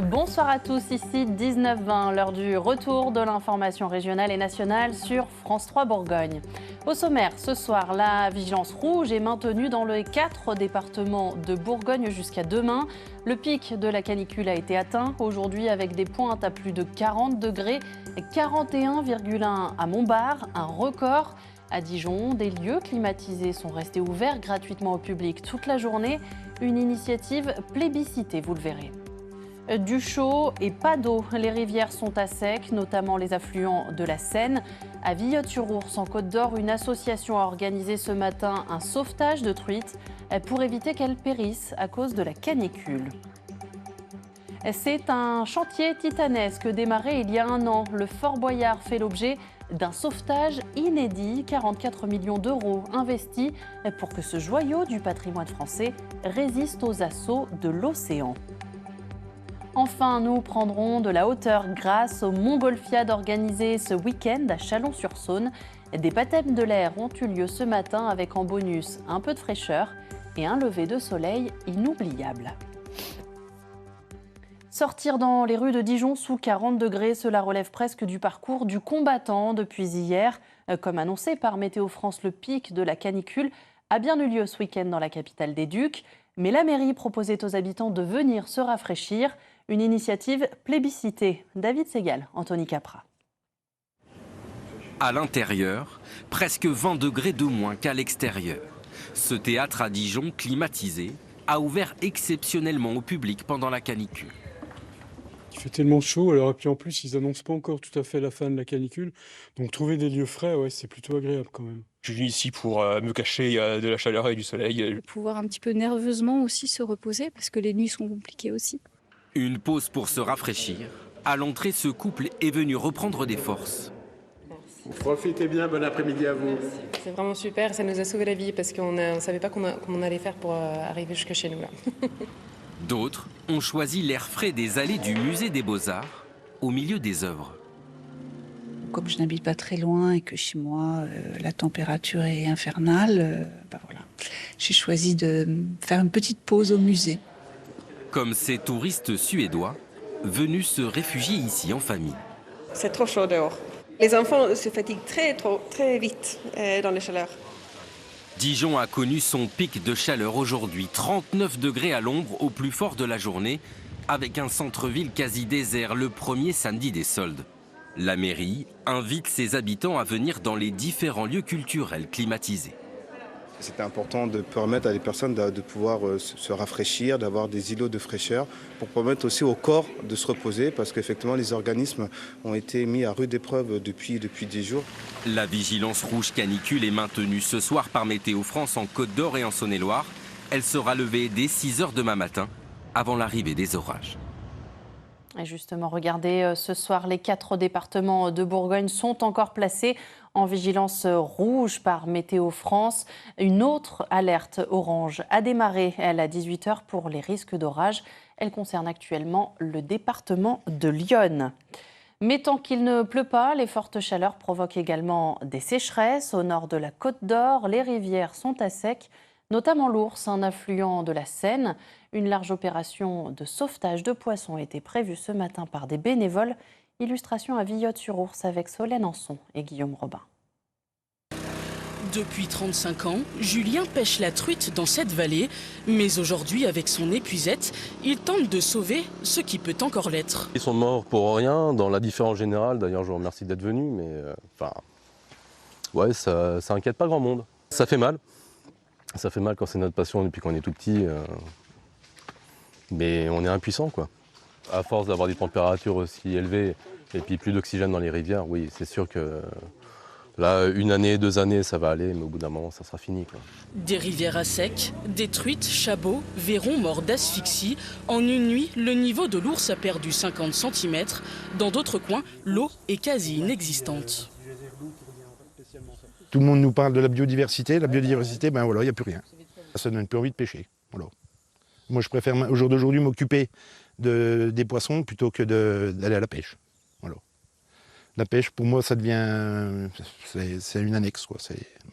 Bonsoir à tous, ici 19h20, l'heure du retour de l'information régionale et nationale sur France 3 Bourgogne. Au sommaire, ce soir, la vigilance rouge est maintenue dans les 4 départements de Bourgogne jusqu'à demain. Le pic de la canicule a été atteint aujourd'hui avec des pointes à plus de 40 degrés, 41,1 à Montbard, un record. À Dijon, des lieux climatisés sont restés ouverts gratuitement au public toute la journée. Une initiative plébiscitée, vous le verrez. Du chaud et pas d'eau. Les rivières sont à sec, notamment les affluents de la Seine. À Villotte-sur-Ours, en Côte-d'Or, une association a organisé ce matin un sauvetage de truites pour éviter qu'elles périssent à cause de la canicule. C'est un chantier titanesque démarré il y a un an. Le Fort Boyard fait l'objet d'un sauvetage inédit, 44 millions d'euros investis pour que ce joyau du patrimoine français résiste aux assauts de l'océan. Enfin, nous prendrons de la hauteur grâce aux Montgolfiades organisées ce week-end à Chalon-sur-Saône. Des baptêmes de l'air ont eu lieu ce matin avec en bonus un peu de fraîcheur et un lever de soleil inoubliable. Sortir dans les rues de Dijon sous 40 degrés, cela relève presque du parcours du combattant depuis hier. Comme annoncé par Météo France, le pic de la canicule a bien eu lieu ce week-end dans la capitale des Ducs. Mais la mairie proposait aux habitants de venir se rafraîchir. Une initiative plébiscitée. David Segal, Anthony Capra. À l'intérieur, presque 20 degrés de moins qu'à l'extérieur. Ce théâtre à Dijon, climatisé, a ouvert exceptionnellement au public pendant la canicule. Il fait tellement chaud, alors et puis en plus ils annoncent pas encore tout à fait la fin de la canicule, donc trouver des lieux frais, ouais, c'est plutôt agréable quand même. Je suis venu ici pour me cacher de la chaleur et du soleil. Pouvoir un petit peu nerveusement aussi se reposer parce que les nuits sont compliquées aussi. Une pause pour se rafraîchir. À l'entrée, ce couple est venu reprendre des forces. Profitez bien, bon après-midi à vous. C'est vraiment super, ça nous a sauvé la vie parce qu'on ne savait pas comment on allait faire pour arriver jusque chez nous là. D'autres ont choisi l'air frais des allées du musée des Beaux-Arts, au milieu des œuvres. Comme je n'habite pas très loin et que chez moi la température est infernale, voilà. J'ai choisi de faire une petite pause au musée. Comme ces touristes suédois, venus se réfugier ici en famille. C'est trop chaud dehors. Les enfants se fatiguent très vite dans la chaleur. Dijon a connu son pic de chaleur aujourd'hui, 39 degrés à l'ombre au plus fort de la journée, avec un centre-ville quasi désert, le premier samedi des soldes. La mairie invite ses habitants à venir dans les différents lieux culturels climatisés. C'était important de permettre à des personnes de pouvoir se rafraîchir, d'avoir des îlots de fraîcheur, pour permettre aussi au corps de se reposer, parce qu'effectivement les organismes ont été mis à rude épreuve depuis 10 jours. La vigilance rouge canicule est maintenue ce soir par Météo France en Côte d'Or et en Saône-et-Loire. Elle sera levée dès 6h demain matin, avant l'arrivée des orages. Et justement, regardez, ce soir, les 4 départements de Bourgogne sont encore placés en vigilance rouge par Météo France. Une autre alerte orange a démarré, elle, à 18h pour les risques d'orage. Elle concerne actuellement le département de l'Yonne. Mais tant qu'il ne pleut pas, les fortes chaleurs provoquent également des sécheresses. Au nord de la Côte d'Or, les rivières sont à sec, notamment l'Ours, un affluent de la Seine. Une large opération de sauvetage de poissons a été prévue ce matin par des bénévoles. Illustration à Villotte-sur-Ours avec Solène Anson et Guillaume Robin. Depuis 35 ans, Julien pêche la truite dans cette vallée. Mais aujourd'hui, avec son épuisette, il tente de sauver ce qui peut encore l'être. Ils sont morts pour rien dans la différence générale. D'ailleurs, je vous remercie d'être venu. Mais ouais, ça inquiète pas grand monde. Ça fait mal. Ça fait mal quand c'est notre passion depuis qu'on est tout petit. Mais on est impuissant, quoi. À force d'avoir des températures aussi élevées et puis plus d'oxygène dans les rivières, oui, c'est sûr que là, 1 année, 2 années, ça va aller, mais au bout d'un moment, ça sera fini, quoi. Des rivières à sec, des truites, chabots, vairons morts d'asphyxie. En une nuit, le niveau de l'Ours a perdu 50 cm. Dans d'autres coins, l'eau est quasi inexistante. Tout le monde nous parle de la biodiversité. La biodiversité, ben voilà, il n'y a plus rien. Ça donne plus envie de pêcher. Voilà. Moi, je préfère au jour d'aujourd'hui m'occuper des poissons plutôt que d'aller à la pêche. Voilà. La pêche, pour moi, ça devient... C'est une annexe, quoi.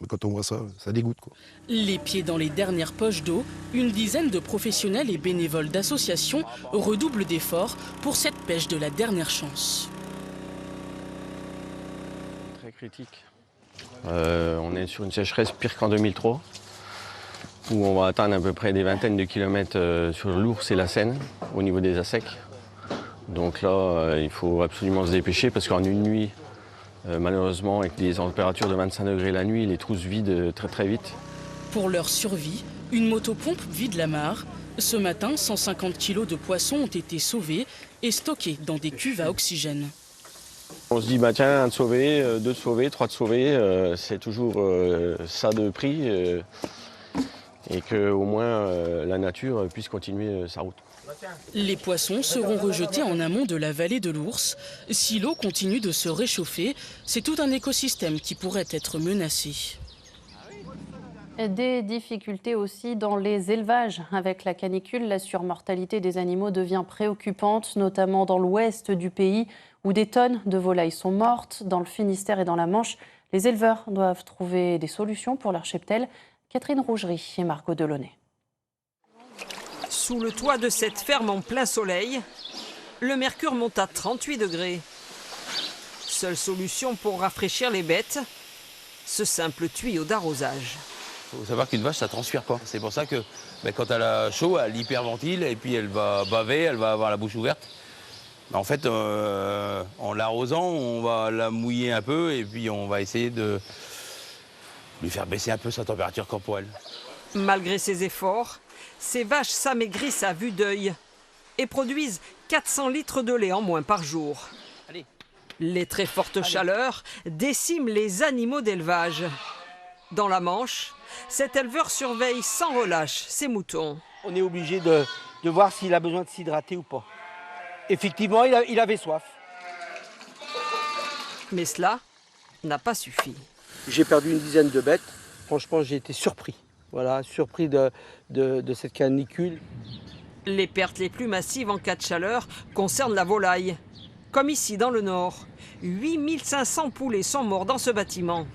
Quand on voit ça, ça dégoûte, quoi. Les pieds dans les dernières poches d'eau, une dizaine de professionnels et bénévoles d'associations redoublent d'efforts pour cette pêche de la dernière chance. Très critique. On est sur une sécheresse pire qu'en 2003, où on va atteindre à peu près des vingtaines de kilomètres sur l'Ours et la Seine, au niveau des assecs. Donc là, il faut absolument se dépêcher parce qu'en une nuit, malheureusement, avec des températures de 25 degrés la nuit, les trousses vident très très vite. Pour leur survie, une motopompe vide la mare. Ce matin, 150 kilos de poissons ont été sauvés et stockés dans des cuves à oxygène. On se dit, bah tiens, un de sauvé, deux de sauvé, trois de sauvé, c'est toujours ça de prix et qu'au moins la nature puisse continuer sa route. Les poissons seront rejetés en amont de la vallée de l'Ours. Si l'eau continue de se réchauffer, c'est tout un écosystème qui pourrait être menacé. Des difficultés aussi dans les élevages. Avec la canicule, la surmortalité des animaux devient préoccupante, notamment dans l'ouest du pays où des tonnes de volailles sont mortes. Dans le Finistère et dans la Manche, les éleveurs doivent trouver des solutions pour leur cheptel. Catherine Rougerie et Margot Delaunay. Sous le toit de cette ferme en plein soleil, le mercure monte à 38 degrés. Seule solution pour rafraîchir les bêtes, ce simple tuyau d'arrosage. Il faut savoir qu'une vache, ça transpire pas. C'est pour ça que quand elle a chaud, elle hyperventile et puis elle va baver, elle va avoir la bouche ouverte. En fait, en l'arrosant, on va la mouiller un peu et puis on va essayer de lui faire baisser un peu sa température corporelle. Malgré ses efforts, ces vaches s'amaigrissent à vue d'œil et produisent 400 litres de lait en moins par jour. Les très fortes chaleurs déciment les animaux d'élevage. Dans la Manche, cet éleveur surveille sans relâche ses moutons. On est obligé de voir s'il a besoin de s'hydrater ou pas. Effectivement, il avait soif. Mais cela n'a pas suffi. J'ai perdu une dizaine de bêtes. Franchement, j'ai été surpris. Voilà, surpris de cette canicule. Les pertes les plus massives en cas de chaleur concernent la volaille. Comme ici dans le Nord, 8500 poulets sont morts dans ce bâtiment.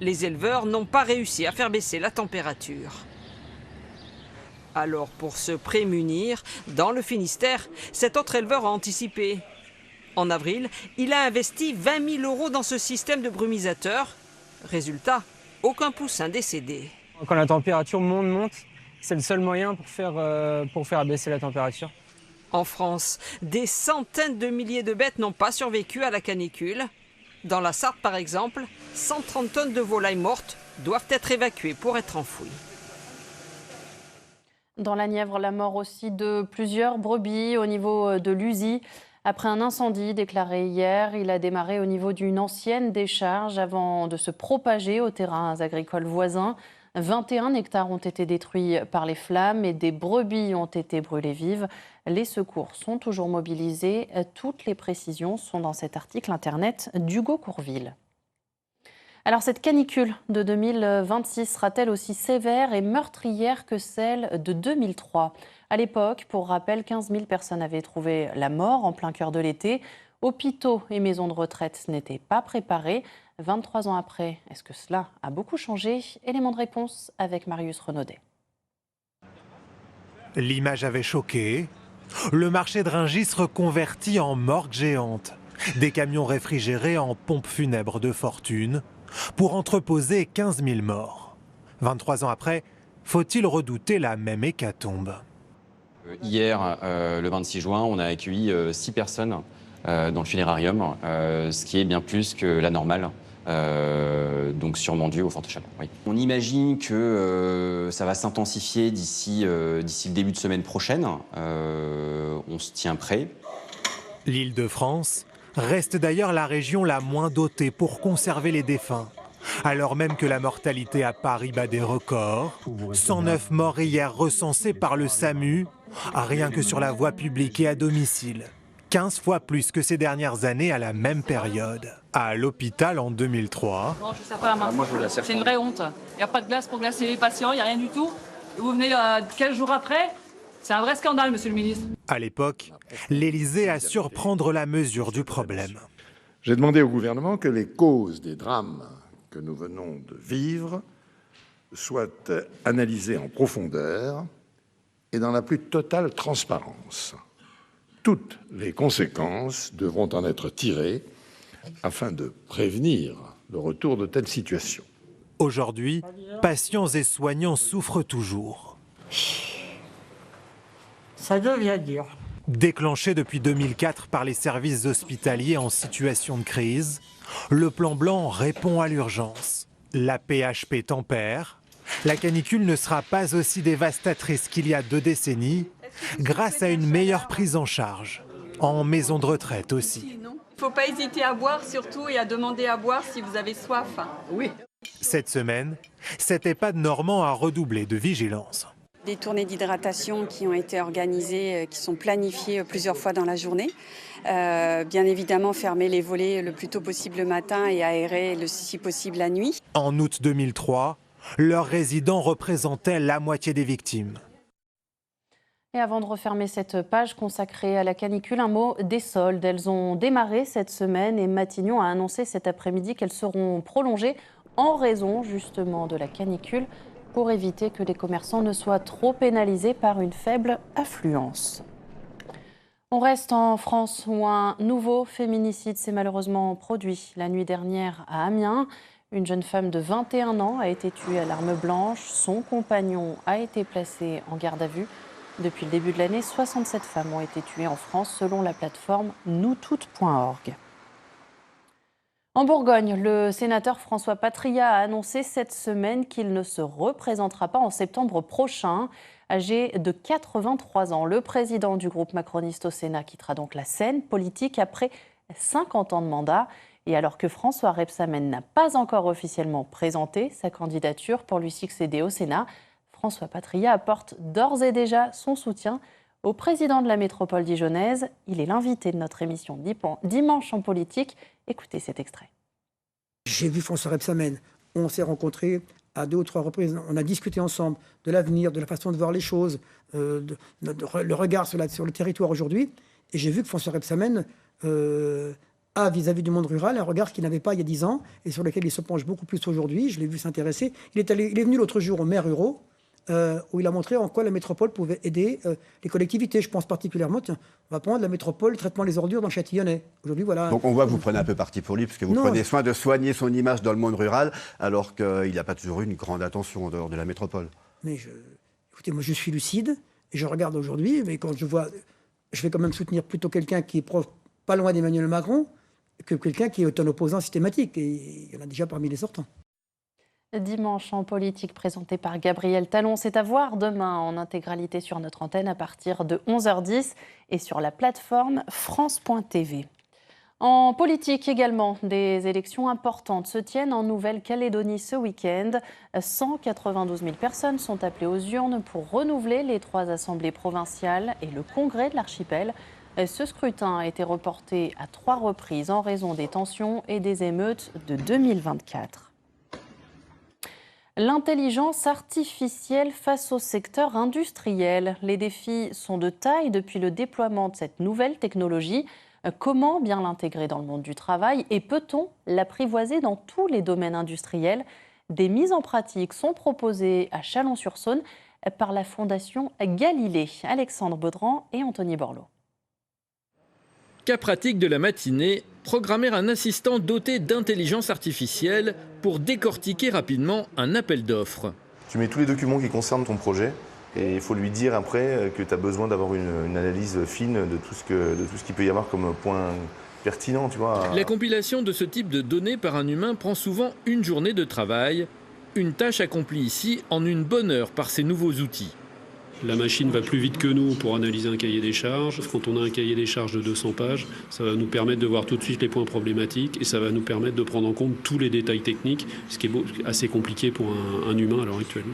Les éleveurs n'ont pas réussi à faire baisser la température. Alors pour se prémunir, dans le Finistère, cet autre éleveur a anticipé. En avril, il a investi 20 000 € dans ce système de brumisateur. Résultat, aucun poussin décédé. Quand la température monte, c'est le seul moyen pour faire baisser la température. En France, des centaines de milliers de bêtes n'ont pas survécu à la canicule. Dans la Sarthe, par exemple, 130 tonnes de volailles mortes doivent être évacuées pour être enfouies. Dans la Nièvre, la mort aussi de plusieurs brebis au niveau de l'Usie. Après un incendie déclaré hier, il a démarré au niveau d'une ancienne décharge avant de se propager aux terrains agricoles voisins. 21 hectares ont été détruits par les flammes et des brebis ont été brûlées vives. Les secours sont toujours mobilisés. Toutes les précisions sont dans cet article internet d'Hugo Courville. Alors cette canicule de 2026 sera-t-elle aussi sévère et meurtrière que celle de 2003 ? À l'époque, pour rappel, 15 000 personnes avaient trouvé la mort en plein cœur de l'été. Hôpitaux et maisons de retraite n'étaient pas préparés. 23 ans après, est-ce que cela a beaucoup changé ? Élément de réponse avec Marius Renaudet. L'image avait choqué. Le marché de Rungis reconverti en morgue géante. Des camions réfrigérés en pompes funèbres de fortune pour entreposer 15 000 morts. 23 ans après, faut-il redouter la même hécatombe ? Hier, le 26 juin, on a accueilli 6 personnes dans le funérarium, ce qui est bien plus que la normale. Donc sûrement dû aux fortes chaleurs. Oui. On imagine que ça va s'intensifier d'ici le début de semaine prochaine. On se tient prêt. L'Île-de-France reste d'ailleurs la région la moins dotée pour conserver les défunts. Alors même que la mortalité à Paris bat des records, 109 morts hier recensés par le SAMU, rien que sur la voie publique et à domicile. 15 fois plus que ces dernières années à la même période. À l'hôpital en 2003. Non, je ne sers pas la main. C'est une vraie honte. Il n'y a pas de glace pour glacer les patients, il n'y a rien du tout. Et vous venez 15 jours après, c'est un vrai scandale, monsieur le ministre. À l'époque, l'Élysée a su prendre la mesure du problème. J'ai demandé au gouvernement que les causes des drames que nous venons de vivre soient analysées en profondeur et dans la plus totale transparence. Toutes les conséquences devront en être tirées afin de prévenir le retour de telles situations. Aujourd'hui, patients et soignants souffrent toujours. Ça devient dur. Déclenché depuis 2004 par les services hospitaliers en situation de crise, le plan blanc répond à l'urgence. La PHP tempère. La canicule ne sera pas aussi dévastatrice qu'il y a 2 décennies, grâce à une meilleure prise en charge, en maison de retraite aussi. Il ne faut pas hésiter à boire surtout et à demander à boire si vous avez soif. Oui. Cette semaine, cet EHPAD normand a redoublé de vigilance. Des tournées d'hydratation qui ont été organisées, qui sont planifiées plusieurs fois dans la journée. Bien évidemment, fermer les volets le plus tôt possible le matin et aérer si possible la nuit. En août 2003, leurs résidents représentaient la moitié des victimes. Et avant de refermer cette page consacrée à la canicule, un mot des soldes. Elles ont démarré cette semaine et Matignon a annoncé cet après-midi qu'elles seront prolongées en raison justement de la canicule pour éviter que les commerçants ne soient trop pénalisés par une faible affluence. On reste en France où un nouveau féminicide s'est malheureusement produit la nuit dernière à Amiens. Une jeune femme de 21 ans a été tuée à l'arme blanche. Son compagnon a été placé en garde à vue. Depuis le début de l'année, 67 femmes ont été tuées en France selon la plateforme noustoutes.org. En Bourgogne, le sénateur François Patriat a annoncé cette semaine qu'il ne se représentera pas en septembre prochain. Âgé de 83 ans, le président du groupe macroniste au Sénat quittera donc la scène politique après 50 ans de mandat. Et alors que François Rebsamen n'a pas encore officiellement présenté sa candidature pour lui succéder au Sénat, François Patriat apporte d'ores et déjà son soutien au président de la métropole dijonnaise. Il est l'invité de notre émission Dimanche en politique. Écoutez cet extrait. J'ai vu François Rebsamen. On s'est rencontrés à 2 ou 3 reprises. On a discuté ensemble de l'avenir, de la façon de voir les choses, le regard sur le territoire aujourd'hui. Et j'ai vu que François Rebsamen a, vis-à-vis du monde rural, un regard qu'il n'avait pas il y a 10 ans et sur lequel il se penche beaucoup plus aujourd'hui. Je l'ai vu s'intéresser. Il est venu l'autre jour aux maires ruraux, où il a montré en quoi la métropole pouvait aider les collectivités. Je pense particulièrement, tiens, on va prendre la métropole, traitement des ordures dans le Châtillonnais. Aujourd'hui, voilà. Donc on voit que vous prenez un peu parti pour lui, parce que vous prenez soin de soigner son image dans le monde rural, alors qu'il n'y a pas toujours eu une grande attention en dehors de la métropole. Mais écoutez, moi je suis lucide, et je regarde aujourd'hui, mais quand je vois, je vais quand même soutenir plutôt quelqu'un qui est proche, pas loin d'Emmanuel Macron, que quelqu'un qui est un opposant systématique, et il y en a déjà parmi les sortants. Dimanche en politique présenté par Gabriel Talon. C'est à voir demain en intégralité sur notre antenne à partir de 11h10 et sur la plateforme France.tv. En politique également, des élections importantes se tiennent en Nouvelle-Calédonie ce week-end. 192 000 personnes sont appelées aux urnes pour renouveler les 3 assemblées provinciales et le congrès de l'archipel. Ce scrutin a été reporté à 3 reprises en raison des tensions et des émeutes de 2024. L'intelligence artificielle face au secteur industriel. Les défis sont de taille depuis le déploiement de cette nouvelle technologie. Comment bien l'intégrer dans le monde du travail et peut-on l'apprivoiser dans tous les domaines industriels? Des mises en pratique sont proposées à Chalon-sur-Saône par la Fondation Galilée. Alexandre Baudran et Anthony Borloo. Cas pratique de la matinée, programmer un assistant doté d'intelligence artificielle pour décortiquer rapidement un appel d'offres. Tu mets tous les documents qui concernent ton projet et il faut lui dire après que tu as besoin d'avoir une analyse fine de tout ce qu'il peut y avoir comme point pertinent. Tu vois. La compilation de ce type de données par un humain prend souvent une journée de travail. Une tâche accomplie ici en une bonne heure par ces nouveaux outils. La machine va plus vite que nous pour analyser un cahier des charges. Quand on a un cahier des charges de 200 pages, ça va nous permettre de voir tout de suite les points problématiques et ça va nous permettre de prendre en compte tous les détails techniques, ce qui est assez compliqué pour un humain à l'heure actuelle.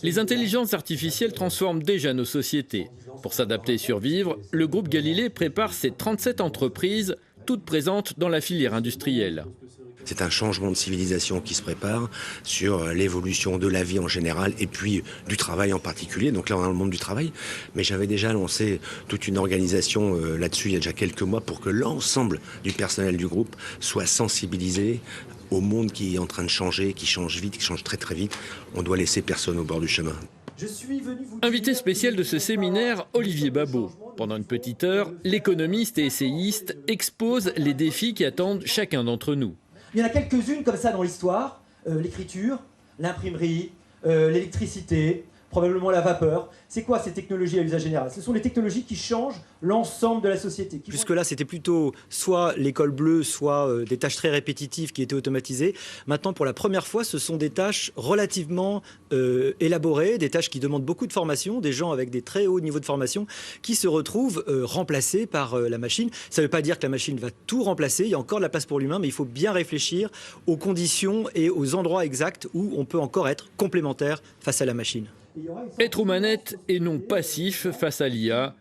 Les intelligences artificielles transforment déjà nos sociétés. Pour s'adapter et survivre, le groupe Galilée prépare ses 37 entreprises, toutes présentes dans la filière industrielle. C'est un changement de civilisation qui se prépare sur l'évolution de la vie en général et puis du travail en particulier. Donc là, on est dans le monde du travail. Mais j'avais déjà lancé toute une organisation là-dessus il y a déjà quelques mois pour que l'ensemble du personnel du groupe soit sensibilisé au monde qui est en train de changer, qui change vite, qui change très très vite. On doit laisser personne au bord du chemin. Invité spécial de ce séminaire, Olivier Babot. Pendant une petite heure, l'économiste et essayiste expose les défis qui attendent chacun d'entre nous. Il y en a quelques-unes comme ça dans l'histoire, l'écriture, l'imprimerie, l'électricité, probablement la vapeur. C'est quoi ces technologies à usage général? Ce sont les technologies qui changent l'ensemble de la société. Jusque-là, c'était plutôt soit l'école bleue, soit des tâches très répétitives qui étaient automatisées. Maintenant, pour la première fois, ce sont des tâches relativement élaborées, des tâches qui demandent beaucoup de formation, des gens avec des très hauts niveaux de formation qui se retrouvent remplacés par la machine. Ça ne veut pas dire que la machine va tout remplacer, il y a encore de la place pour l'humain, mais il faut bien réfléchir aux conditions et aux endroits exacts où on peut encore être complémentaire face à la machine. Être aux manettes et non passif face à l'IA.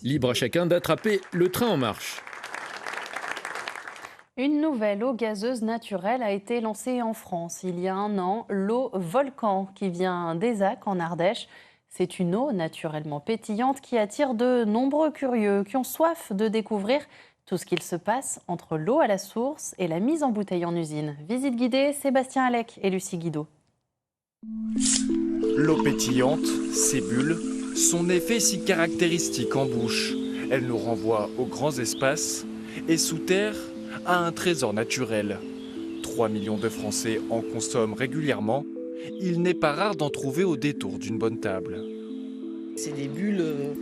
Libre à chacun d'attraper le train en marche. Une nouvelle eau gazeuse naturelle a été lancée en France il y a un an, l'eau Volcan, qui vient d'Aizac en Ardèche. C'est une eau naturellement pétillante qui attire de nombreux curieux qui ont soif de découvrir tout ce qu'il se passe entre l'eau à la source et la mise en bouteille en usine. Visite guidée, Sébastien Alec et Lucie Guido. L'eau pétillante, ses bulles, son effet si caractéristique en bouche. Elle nous renvoie aux grands espaces et sous terre à un trésor naturel. 3 millions de Français en consomment régulièrement. Il n'est pas rare d'en trouver au détour d'une bonne table. C'est des bulles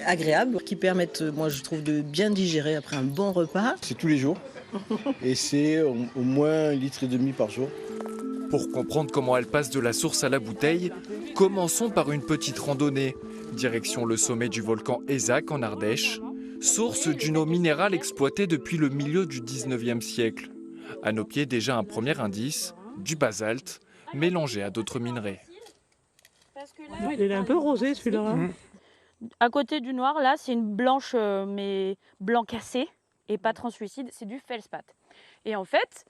agréables qui permettent, moi je trouve, de bien digérer après un bon repas. C'est tous les jours et c'est au moins 1,5 litre par jour. Pour comprendre comment elle passe de la source à la bouteille, commençons par une petite randonnée. Direction le sommet du volcan Aizac en Ardèche, source d'une eau minérale exploitée depuis le milieu du 19e siècle. À nos pieds déjà un premier indice, du basalte, mélangé à d'autres minerais. Il est un peu rosé celui-là. À côté du noir, là, c'est une blanche, mais blanc cassé et pas translucide, c'est du feldspath. Et en fait,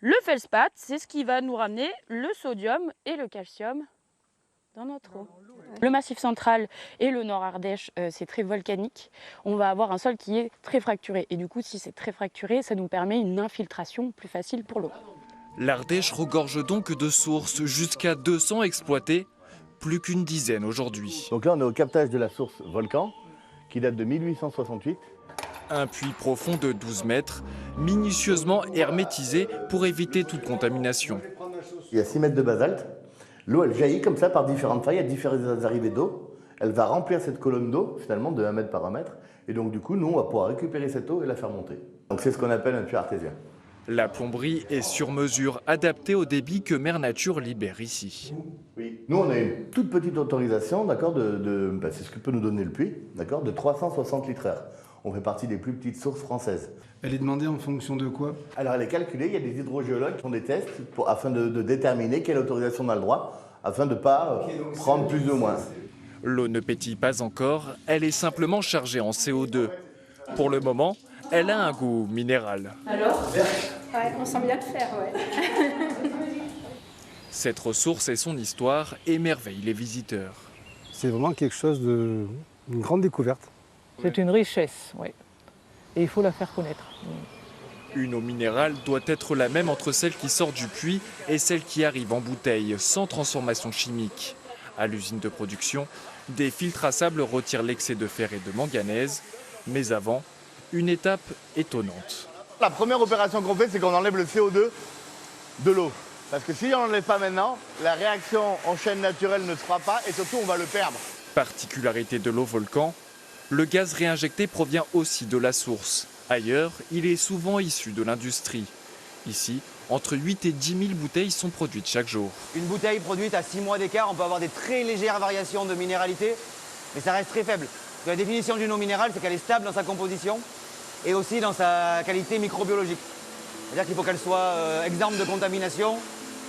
le feldspath, c'est ce qui va nous ramener le sodium et le calcium dans notre eau. Le massif central et le nord Ardèche, c'est très volcanique. On va avoir un sol qui est très fracturé. Et du coup, si c'est très fracturé, ça nous permet une infiltration plus facile pour l'eau. L'Ardèche regorge donc de sources jusqu'à 200 exploitées, plus qu'une dizaine aujourd'hui. Donc là, on est au captage de la source Volcan, qui date de 1868. Un puits profond de 12 mètres, minutieusement hermétisé pour éviter toute contamination. Il y a 6 mètres de basalte. L'eau, elle jaillit comme ça par différentes failles, à différentes arrivées d'eau. Elle va remplir cette colonne d'eau, finalement, de 1 mètre par 1 mètre. Et donc, du coup, nous, on va pouvoir récupérer cette eau et la faire monter. Donc, c'est ce qu'on appelle un puits artésien. La plomberie est sur mesure, adaptée au débit que Mère Nature libère ici. Oui. Nous, on a une toute petite autorisation, d'accord, c'est ce que peut nous donner le puits, d'accord, de 360 litres/heure. On fait partie des plus petites sources françaises. Elle est demandée en fonction de quoi? Alors elle est calculée, il y a des hydrogéologues qui font des tests afin de déterminer quelle autorisation on a le droit, afin de ne pas prendre plus ou moins. L'eau ne pétille pas encore, elle est simplement chargée en CO2. Pour le moment, elle a un goût minéral. Alors ouais, on sent bien le faire, ouais. Cette ressource et son histoire émerveillent les visiteurs. C'est vraiment quelque chose une grande découverte. C'est une richesse, oui. Et il faut la faire connaître. Une eau minérale doit être la même entre celle qui sort du puits et celle qui arrive en bouteille, sans transformation chimique. À l'usine de production, des filtres à sable retirent l'excès de fer et de manganèse. Mais avant, une étape étonnante. La première opération qu'on fait, c'est qu'on enlève le CO2 de l'eau. Parce que si on ne l'enlève pas maintenant, la réaction en chaîne naturelle ne se fera pas et surtout on va le perdre. Particularité de l'eau Volcan, le gaz réinjecté provient aussi de la source. Ailleurs, il est souvent issu de l'industrie. Ici, entre 8 et 10 000 bouteilles sont produites chaque jour. Une bouteille produite à 6 mois d'écart, on peut avoir des très légères variations de minéralité, mais ça reste très faible. La définition d'une eau minérale, c'est qu'elle est stable dans sa composition et aussi dans sa qualité microbiologique. C'est-à-dire qu'il faut qu'elle soit exempte de contamination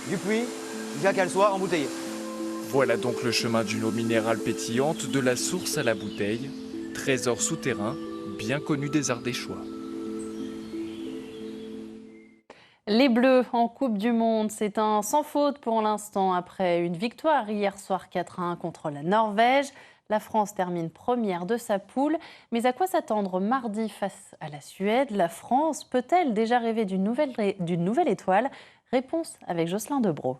du puits, jusqu'à qu'elle soit embouteillée. Voilà donc le chemin d'une eau minérale pétillante, de la source à la bouteille. Trésor souterrain, bien connu des Ardéchois. Les Bleus en Coupe du Monde, c'est un sans faute pour l'instant après une victoire hier soir 4-1 contre la Norvège. La France termine première de sa poule. Mais à quoi s'attendre mardi face à la Suède? La France peut-elle déjà rêver d'une nouvelle étoile? Réponse avec Jocelyn Debroux.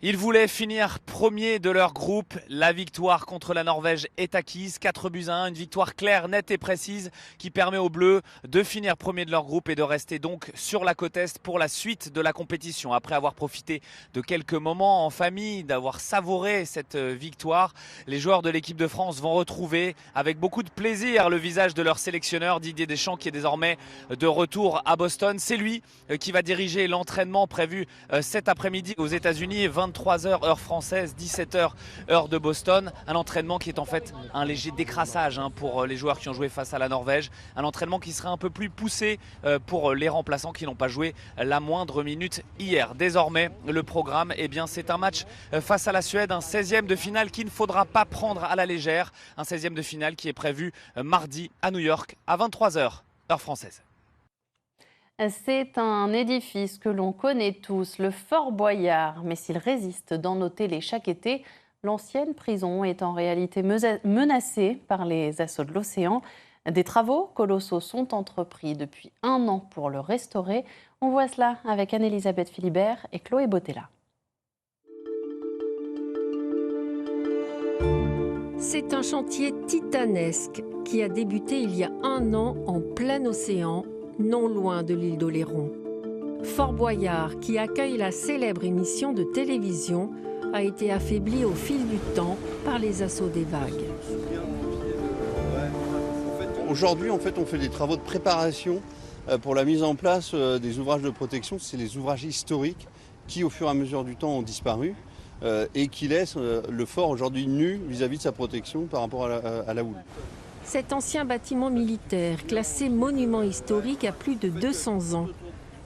Ils voulaient finir premier de leur groupe. La victoire contre la Norvège est acquise. 4-1, une victoire claire, nette et précise qui permet aux Bleus de finir premier de leur groupe et de rester donc sur la côte Est pour la suite de la compétition. Après avoir profité de quelques moments en famille, d'avoir savouré cette victoire, les joueurs de l'équipe de France vont retrouver avec beaucoup de plaisir le visage de leur sélectionneur Didier Deschamps qui est désormais de retour à Boston. C'est lui qui va diriger l'entraînement prévu cet après-midi aux États-Unis. 23h heure française, 17h heure de Boston. Un entraînement qui est en fait un léger décrassage pour les joueurs qui ont joué face à la Norvège. Un entraînement qui serait un peu plus poussé pour les remplaçants qui n'ont pas joué la moindre minute hier. Désormais, le programme, c'est un match face à la Suède, un 16e de finale qu'il ne faudra pas prendre à la légère. Un 16e de finale qui est prévu mardi à New York à 23h heure française. C'est un édifice que l'on connaît tous, le Fort Boyard. Mais s'il résiste dans nos télés chaque été, l'ancienne prison est en réalité menacée par les assauts de l'océan. Des travaux colossaux sont entrepris depuis 1 an pour le restaurer. On voit cela avec Anne-Elisabeth Philibert et Chloé Bottella. C'est un chantier titanesque qui a débuté il y a 1 an en plein océan, non loin de l'île d'Oléron. Fort Boyard, qui accueille la célèbre émission de télévision, a été affaibli au fil du temps par les assauts des vagues. Aujourd'hui, on fait des travaux de préparation pour la mise en place des ouvrages de protection. C'est les ouvrages historiques qui, au fur et à mesure du temps, ont disparu et qui laissent le fort aujourd'hui nu vis-à-vis de sa protection par rapport à la houle. Cet ancien bâtiment militaire, classé monument historique à plus de 200 ans,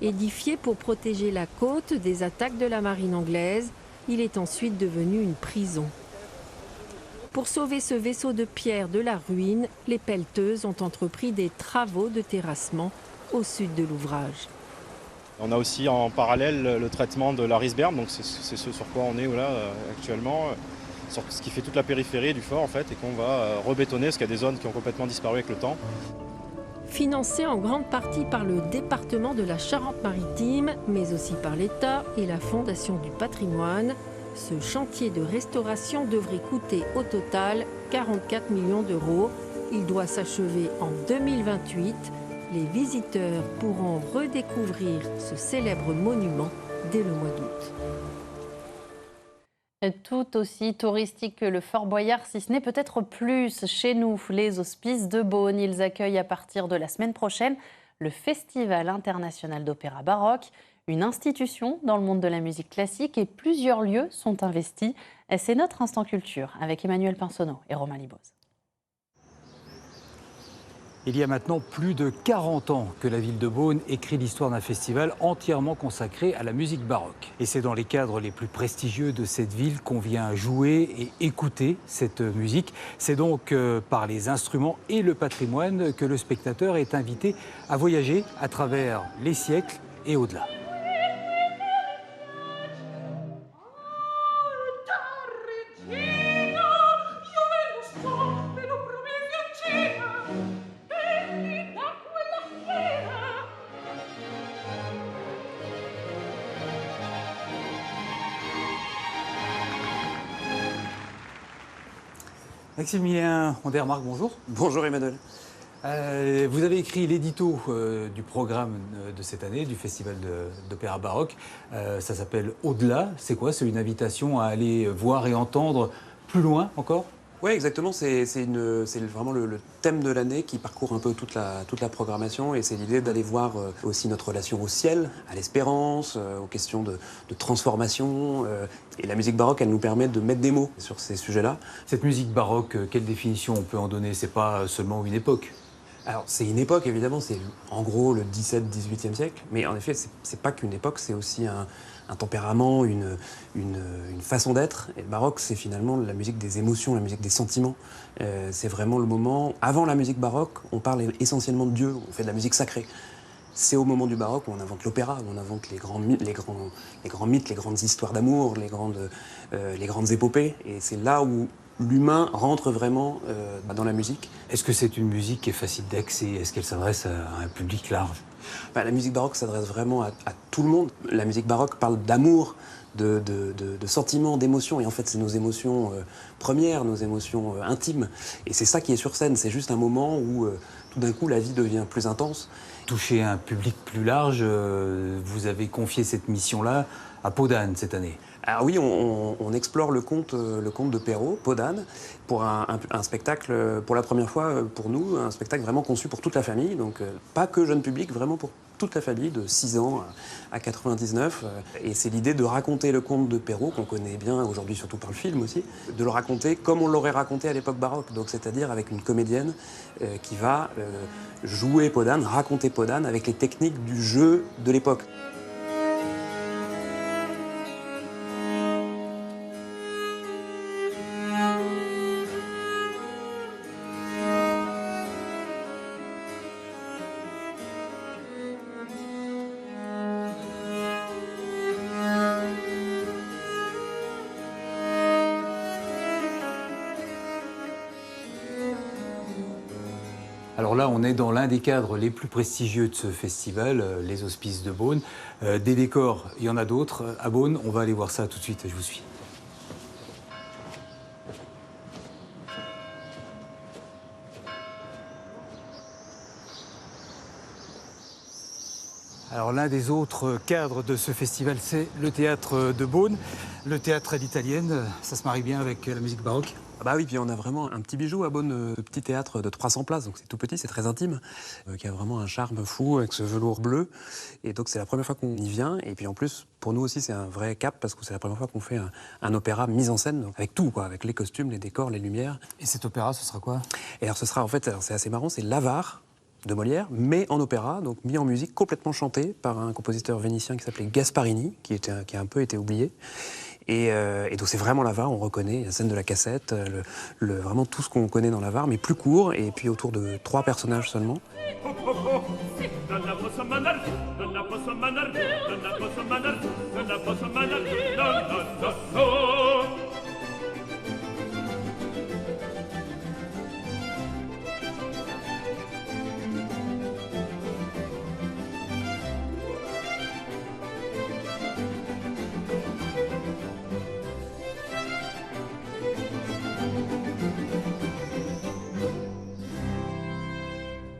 édifié pour protéger la côte des attaques de la marine anglaise, il est ensuite devenu une prison. Pour sauver ce vaisseau de pierre de la ruine, les pelleteuses ont entrepris des travaux de terrassement au sud de l'ouvrage. On a aussi en parallèle le traitement de la Risberm, donc c'est ce sur quoi on est là actuellement. Sur ce qui fait toute la périphérie du fort en fait et qu'on va rebétonner parce qu'il y a des zones qui ont complètement disparu avec le temps. Financé en grande partie par le département de la Charente-Maritime, mais aussi par l'État et la Fondation du patrimoine, ce chantier de restauration devrait coûter au total 44 millions d'euros. Il doit s'achever en 2028. Les visiteurs pourront redécouvrir ce célèbre monument dès le mois d'août. Tout aussi touristique que le Fort Boyard, si ce n'est peut-être plus. Chez nous, les Hospices de Beaune, ils accueillent à partir de la semaine prochaine le Festival international d'opéra baroque, une institution dans le monde de la musique classique et plusieurs lieux sont investis. C'est notre Instant Culture avec Emmanuel Pinsonneau et Romain Liboz. Il y a maintenant plus de 40 ans que la ville de Beaune écrit l'histoire d'un festival entièrement consacré à la musique baroque. Et c'est dans les cadres les plus prestigieux de cette ville qu'on vient jouer et écouter cette musique. C'est donc par les instruments et le patrimoine que le spectateur est invité à voyager à travers les siècles et au-delà. Maximilien Andermark, bonjour. Bonjour Emmanuel. Vous avez écrit l'édito du programme de cette année, du Festival d'opéra baroque. Ça s'appelle Au-delà. C'est quoi? C'est une invitation à aller voir et entendre plus loin encore? Oui, exactement. C'est vraiment le thème de l'année qui parcourt un peu toute la programmation. Et c'est l'idée d'aller voir aussi notre relation au ciel, à l'espérance, aux questions de transformation. Et la musique baroque, elle nous permet de mettre des mots sur ces sujets-là. Cette musique baroque, quelle définition on peut en donner? C'est pas seulement une époque. Alors, c'est une époque, évidemment. C'est en gros le 17-18e siècle. Mais en effet, c'est pas qu'une époque, c'est aussi un tempérament, une façon d'être. Et le baroque, c'est finalement la musique des émotions, la musique des sentiments. C'est vraiment le moment... Avant la musique baroque, on parle essentiellement de Dieu, on fait de la musique sacrée. C'est au moment du baroque où on invente l'opéra, où on invente les grands mythes, les grandes histoires d'amour, les grandes épopées. Et c'est là où l'humain rentre vraiment dans la musique. Est-ce que c'est une musique qui est facile d'accès? Est-ce qu'elle s'adresse à un public large? La musique baroque s'adresse vraiment à tout le monde. La musique baroque parle d'amour, de sentiments, d'émotions. Et en fait, c'est nos émotions premières, nos émotions intimes. Et c'est ça qui est sur scène. C'est juste un moment où, tout d'un coup, la vie devient plus intense. Toucher un public plus large, vous avez confié cette mission-là à Peau d'Âne cette année. Alors oui, on explore le conte de Perrault, Peau d'Âne, pour un spectacle, pour la première fois pour nous, un spectacle vraiment conçu pour toute la famille. Donc pas que jeune public, vraiment pour toute la famille, de 6 ans à 99. Et c'est l'idée de raconter le conte de Perrault, qu'on connaît bien aujourd'hui, surtout par le film aussi, de le raconter comme on l'aurait raconté à l'époque baroque, donc c'est-à-dire avec une comédienne qui va jouer Peau d'Âne, raconter Peau d'Âne avec les techniques du jeu de l'époque. Alors là, on est dans l'un des cadres les plus prestigieux de ce festival, les Hospices de Beaune. Des décors, il y en a d'autres. À Beaune, on va aller voir ça tout de suite, je vous suis. Alors l'un des autres cadres de ce festival, c'est le théâtre de Beaune. Le théâtre à l'italienne, ça se marie bien avec la musique baroque. Ah bah oui, puis on a vraiment un petit bijou à Beaune, ce petit théâtre de 300 places, donc c'est tout petit, c'est très intime, qui a vraiment un charme fou avec ce velours bleu. Et donc c'est la première fois qu'on y vient, et puis en plus, pour nous aussi, c'est un vrai cap, parce que c'est la première fois qu'on fait un opéra mis en scène, donc avec tout, quoi, avec les costumes, les décors, les lumières. Et cet opéra, ce sera quoi? Et alors ce sera, en fait, alors c'est assez marrant, c'est l'Avare de Molière, mais en opéra, donc mis en musique, complètement chanté par un compositeur vénitien qui s'appelait Gasparini, qui a un peu été oublié. Et donc c'est vraiment l'Avare, on reconnaît la scène de la cassette, vraiment tout ce qu'on connaît dans l'Avare, mais plus court, et puis autour de 3 personnages seulement.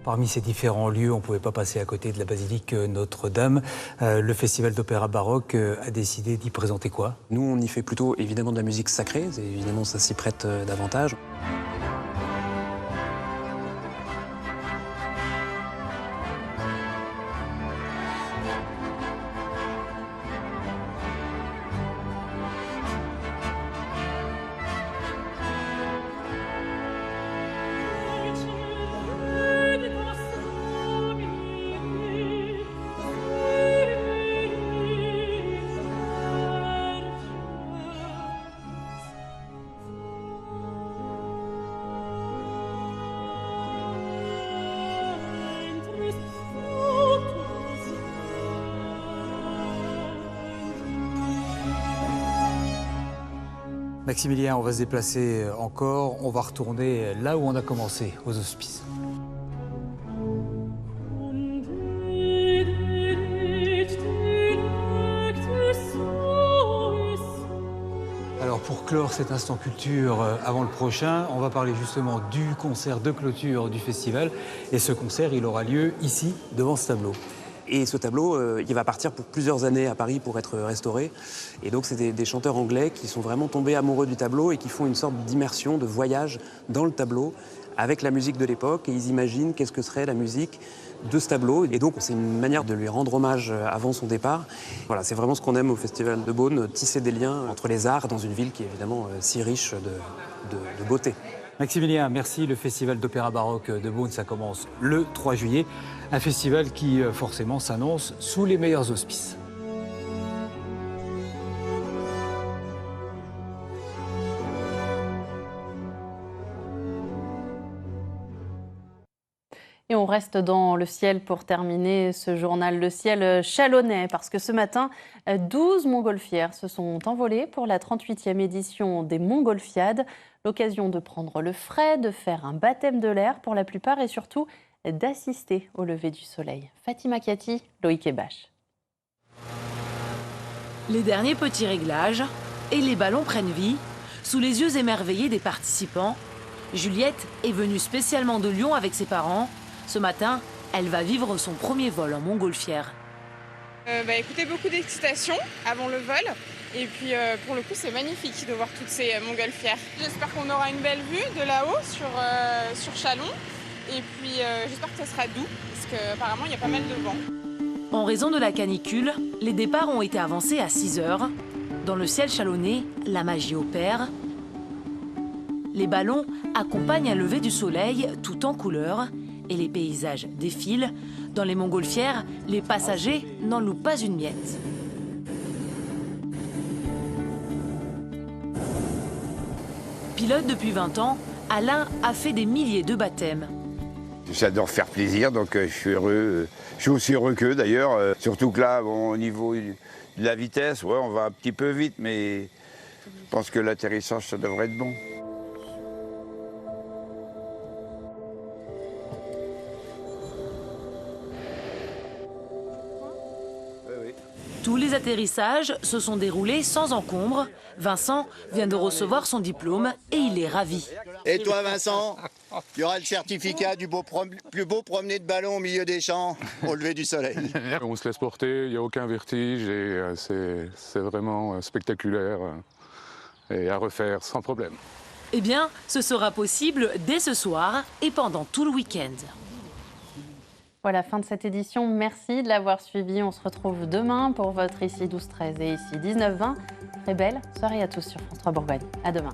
Parmi ces différents lieux, on ne pouvait pas passer à côté de la basilique Notre-Dame. Le festival d'opéra baroque a décidé d'y présenter quoi? Nous, on y fait plutôt évidemment de la musique sacrée, évidemment ça s'y prête davantage. Maximilien, on va se déplacer encore, on va retourner là où on a commencé, aux Hospices. Alors pour clore cet instant culture avant le prochain, on va parler justement du concert de clôture du festival. Et ce concert, il aura lieu ici, devant ce tableau. Et ce tableau, il va partir pour plusieurs années à Paris pour être restauré. Et donc, c'est des chanteurs anglais qui sont vraiment tombés amoureux du tableau et qui font une sorte d'immersion, de voyage dans le tableau avec la musique de l'époque. Et ils imaginent qu'est-ce que serait la musique de ce tableau. Et donc, c'est une manière de lui rendre hommage avant son départ. Voilà, c'est vraiment ce qu'on aime au Festival de Beaune, tisser des liens entre les arts dans une ville qui est évidemment si riche de beauté. Maximilien, merci. Le Festival d'opéra baroque de Beaune, ça commence le 3 juillet. Un festival qui, forcément, s'annonce sous les meilleurs auspices. Et on reste dans le ciel pour terminer ce journal, le ciel chalonnais, parce que ce matin, 12 montgolfières se sont envolées pour la 38e édition des Montgolfiades. L'occasion de prendre le frais, de faire un baptême de l'air pour la plupart et surtout d'assister au lever du soleil. Fatima Kati, Loïc Ebache. Les derniers petits réglages et les ballons prennent vie. Sous les yeux émerveillés des participants, Juliette est venue spécialement de Lyon avec ses parents. Ce matin, elle va vivre son premier vol en montgolfière. Écoutez, beaucoup d'excitation avant le vol. Et puis pour le coup, c'est magnifique de voir toutes ces montgolfières. J'espère qu'on aura une belle vue de là-haut sur Châlons. Et puis j'espère que ça sera doux, parce qu'apparemment il y a pas mal de vent. En raison de la canicule, les départs ont été avancés à 6 heures. Dans le ciel chalonnais, la magie opère. Les ballons accompagnent un lever du soleil tout en couleurs et les paysages défilent. Dans les montgolfières, les passagers n'en loupent pas une miette. Pilote depuis 20 ans, Alain a fait des milliers de baptêmes. J'adore faire plaisir, donc je suis heureux. Je suis aussi heureux qu'eux d'ailleurs. Surtout que là, au niveau de la vitesse, on va un petit peu vite, mais je pense que l'atterrissage, ça devrait être bon. Tous les atterrissages se sont déroulés sans encombre. Vincent vient de recevoir son diplôme et il est ravi. Et toi Vincent, tu auras le certificat du plus beau promener de ballon au milieu des champs au lever du soleil. On se laisse porter, il n'y a aucun vertige et c'est vraiment spectaculaire et à refaire sans problème. Eh bien, ce sera possible dès ce soir et pendant tout le week-end. Voilà, fin de cette édition. Merci de l'avoir suivi. On se retrouve demain pour votre Ici 12-13 et Ici 19-20. Très belle soirée à tous sur France 3 Bourgogne. À demain.